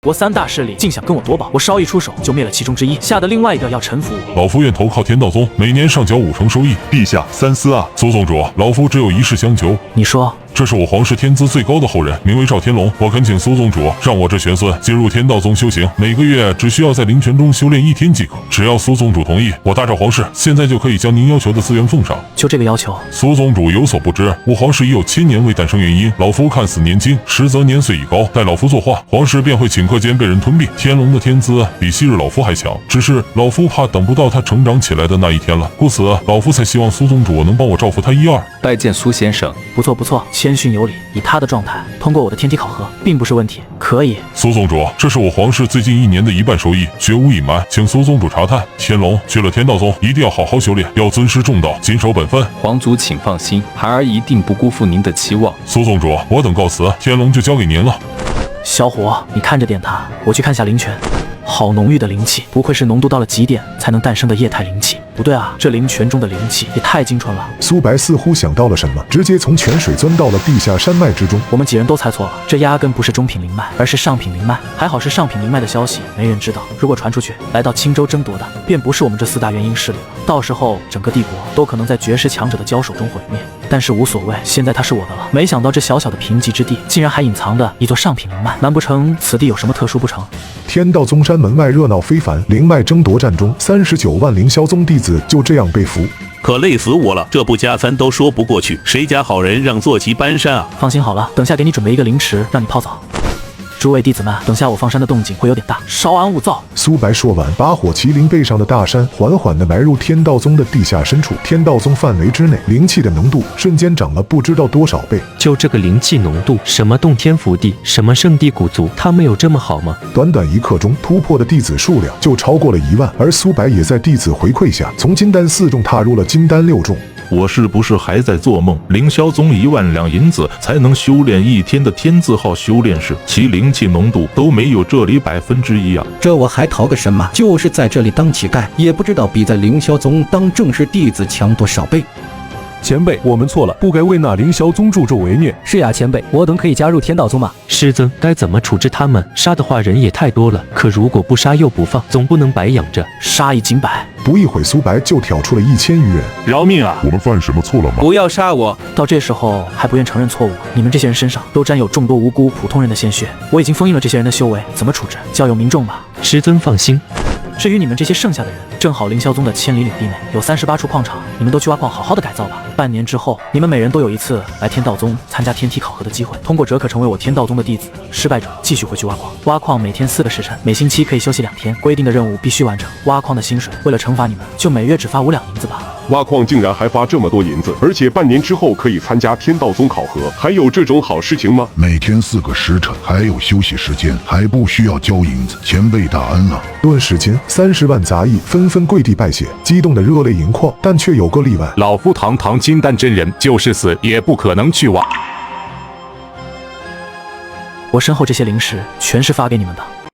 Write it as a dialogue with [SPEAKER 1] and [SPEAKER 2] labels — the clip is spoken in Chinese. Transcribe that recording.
[SPEAKER 1] 国3大势力竟想跟我夺宝，我稍一出手就灭了其中之一，吓得另外一个要臣服我。
[SPEAKER 2] 老夫愿投靠天道宗，每年上缴50%收益。
[SPEAKER 3] 陛下三思啊！
[SPEAKER 2] 苏宗主，老夫只有一事相求。
[SPEAKER 1] 你说。
[SPEAKER 2] 这是我皇室天资最高的后人，名为赵天龙。我恳请苏宗主让我这玄孙进入天道宗修行，每个月只需要在灵泉中修炼1天即可。只要苏宗主同意，我大赵皇室现在就可以将您要求的资源奉上。
[SPEAKER 1] 就这个要求？
[SPEAKER 2] 苏宗主有所不知，我皇室已有1000年未诞生元婴。老夫看似年轻，实则年岁已高。待老夫作画，皇室便会顷刻间被人吞并。天龙的天资比昔日老夫还强，只是老夫怕等不到他成长起来的那一天了，故此老夫才希望苏宗主能帮我照拂他1、2。
[SPEAKER 4] 拜见苏先生。
[SPEAKER 1] 不错不错，谦逊有礼。以他的状态，通过我的天体考核并不是问题，可以。
[SPEAKER 2] 苏宗主，这是我皇室最近1年的1半收益，绝无隐瞒，请苏宗主查探。天龙去了天道宗，一定要好好修炼，要尊师重道，谨守本分。
[SPEAKER 4] 皇族请放心，孩儿一定不辜负您的期望。
[SPEAKER 2] 苏宗主，我等告辞，天龙就交给您了。
[SPEAKER 1] 小虎，你看着点他，我去看下灵泉。好浓郁的灵气，不愧是浓度到了极点才能诞生的液态灵气。不对啊，这灵泉中的灵气也太精纯了。
[SPEAKER 3] 苏白似乎想到了什么，直接从泉水钻到了地下山脉之中。
[SPEAKER 1] 我们几人都猜错了，这压根不是中品灵脉，而是上品灵脉。还好是上品灵脉的消息没人知道，如果传出去，来到青州争夺的便不是我们这4大元婴势力了。到时候整个帝国都可能在绝世强者的交手中毁灭。但是无所谓，现在他是我的了。没想到这小小的贫瘠之地，竟然还隐藏着一座上品灵脉，难不成此地有什么特殊不成？
[SPEAKER 3] 天道宗山门外热闹非凡，灵脉争夺战中，39万凌霄宗弟子就这样被俘。
[SPEAKER 5] 可累死我了，这不加3都说不过去，谁家好人让坐骑搬山啊？
[SPEAKER 1] 放心好了，等下给你准备一个灵池，让你泡澡。诸位弟子们，等下我放山的动静会有点大，稍安勿躁。
[SPEAKER 3] 苏白说完，把火麒麟背上的大山缓缓地埋入天道宗的地下深处。天道宗范围之内，灵气的浓度瞬间涨了不知道多少倍。
[SPEAKER 6] 就这个灵气浓度，什么洞天福地，什么圣地古族，他们有这么好吗？
[SPEAKER 3] 短短1刻钟，突破的弟子数量就超过了1万，而苏白也在弟子回馈下，从金丹4重踏入了金丹6重。
[SPEAKER 7] 我是不是还在做梦？凌霄宗1万两银子才能修炼1天的天字号修炼士，其灵气浓度都没有这里1%啊！
[SPEAKER 8] 这我还逃个什么？就是在这里当乞丐，也不知道比在凌霄宗当正式弟子强多少倍。
[SPEAKER 9] 前辈，我们错了，不该为那凌霄宗助纣为虐。
[SPEAKER 10] 是呀，前辈，我等可以加入天道宗吗？
[SPEAKER 6] 师尊，该怎么处置他们？杀的话人也太多了，可如果不杀又不放，总不能白养着。
[SPEAKER 1] 杀一儆百。
[SPEAKER 3] 不一会，苏白就挑出了1000余人。
[SPEAKER 5] 饶命啊！
[SPEAKER 2] 我们犯什么错了吗？
[SPEAKER 4] 不要杀我！
[SPEAKER 1] 到这时候还不愿承认错误，你们这些人身上都沾有众多无辜普通人的鲜血，我已经封印了这些人的修为，怎么处置？交由民众吧。
[SPEAKER 6] 师尊放心。
[SPEAKER 1] 至于你们这些剩下的人，正好凌霄宗的1000里领地内有38处矿场，你们都去挖矿，好好的改造吧。半年之后，你们每人都有一次来天道宗参加天体考核的机会，通过者可成为我天道宗的弟子，失败者继续回去挖矿。挖矿每天4个时辰，每星期可以休息2天，规定的任务必须完成。挖矿的薪水，为了惩罚你们，就每月只发5两银子吧。
[SPEAKER 11] 挖矿竟然还发这么多银子，而且半年之后可以参加天道宗考核，还有这种好事情吗？
[SPEAKER 12] 每天4个时辰，还有休息时间，还不需要交银子，前辈大恩了。
[SPEAKER 3] 顿时间，30万杂役纷纷跪地拜谢，激动的热泪盈眶。但却有个例外，
[SPEAKER 13] 老夫堂堂金丹真人，就是死也不可能去挖。
[SPEAKER 1] 我身后这些灵石全是发给你们的。